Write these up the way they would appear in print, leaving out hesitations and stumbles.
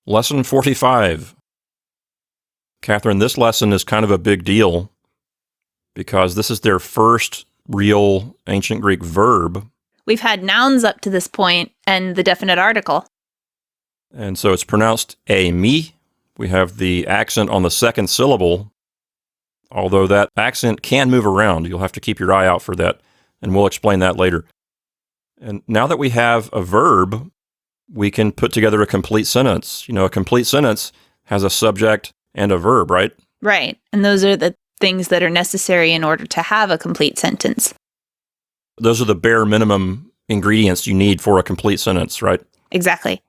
Lesson 45. Catherine, this lesson is kind of a big deal because this is their first real ancient Greek verb. We've had nouns up to this point and the definite article. And so it's pronounced emi. We have the accent on the second syllable, although that accent can move around. You'll have to keep your eye out for that, and we'll explain that later. And now that we have a verb, we can put together a complete sentence. You know, a complete sentence has a subject and a verb, right? Right. And those are the things that are necessary in order to have a complete sentence. Those are the bare minimum ingredients you need for a complete sentence, right? Exactly.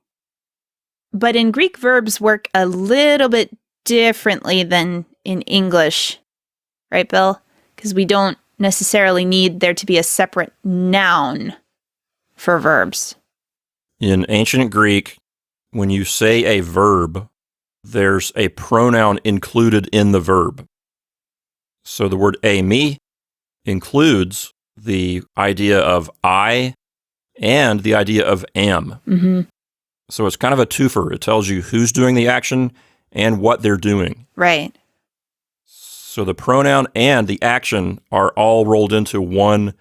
But in Greek, verbs work a little bit differently than in English, right, Bill? Because we don't necessarily need there to be a separate noun for verbs. In ancient Greek, when you say a verb, there's a pronoun included in the verb. So the word eimi includes the idea of I and the idea of am. Mm-hmm. So it's kind of a twofer. It tells you who's doing the action and what they're doing. Right. So the pronoun and the action are all rolled into one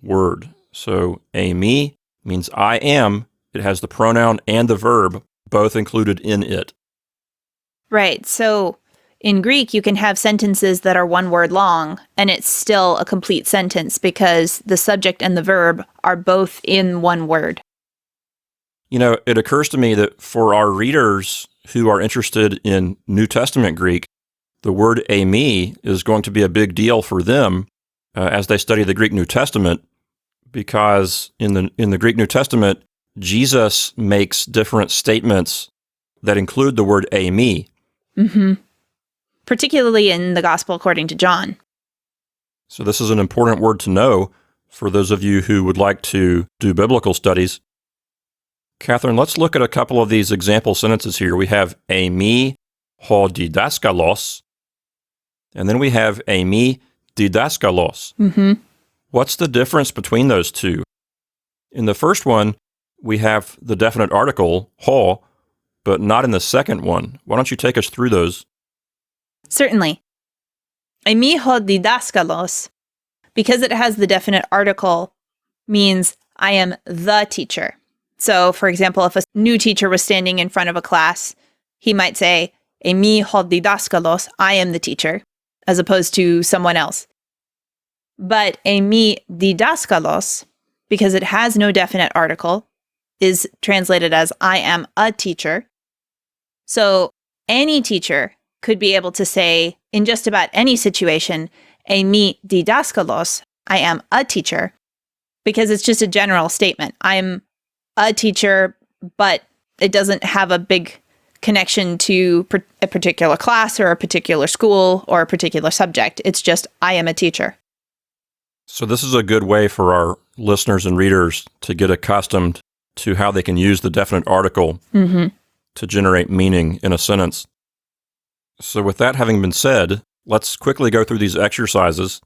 word. So eimi means I am. It has the pronoun and the verb both included in it. Right. So in Greek, you can have sentences that are one word long, and it's still a complete sentence because the subject and the verb are both in one word. You know, it occurs to me that for our readers who are interested in New Testament Greek, the word eimi is going to be a big deal for them as they study the Greek New Testament, because in the Greek New Testament, Jesus makes different statements that include the word eimi. Mm-hmm. Particularly in the Gospel according to John. So this is an important word to know for those of you who would like to do biblical studies. Catherine, let's look at a couple of these example sentences here. We have eimi ho didaskalos, and then we have eimi didaskalos. Mm-hmm. What's the difference between those two? In the first one, we have the definite article, ho, but not in the second one. Why don't you take us through those? Certainly. Eimi ho didaskalos, because it has the definite article, means I am the teacher. So, for example, if a new teacher was standing in front of a class, he might say, Eimi ho didaskalos, I am the teacher, as opposed to someone else. But eimi didaskalos, because it has no definite article, is translated as I am a teacher. So any teacher could be able to say, in just about any situation, eimi didaskalos, I am a teacher, because it's just a general statement. I'm a teacher, but it doesn't have a big connection to a particular class or a particular school or a particular subject. It's just, I am a teacher. So this is a good way for our listeners and readers to get accustomed to how they can use the definite article to generate meaning in a sentence. So with that having been said, let's quickly go through these exercises.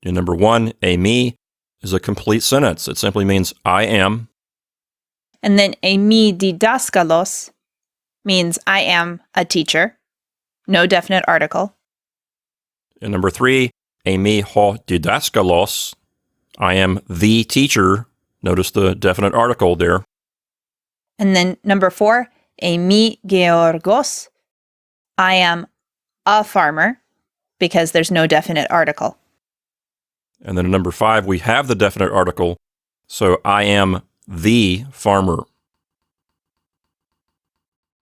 In number 1, eimi is a complete sentence. It simply means I am. And then eimi didaskalos means I am a teacher. No definite article. In number 3, eimi ho didaskalos, I am the teacher. Notice the definite article there. And then number 4, eimi georgos, I am a farmer, because there's no definite article. And then in number 5, we have the definite article, so I am the farmer.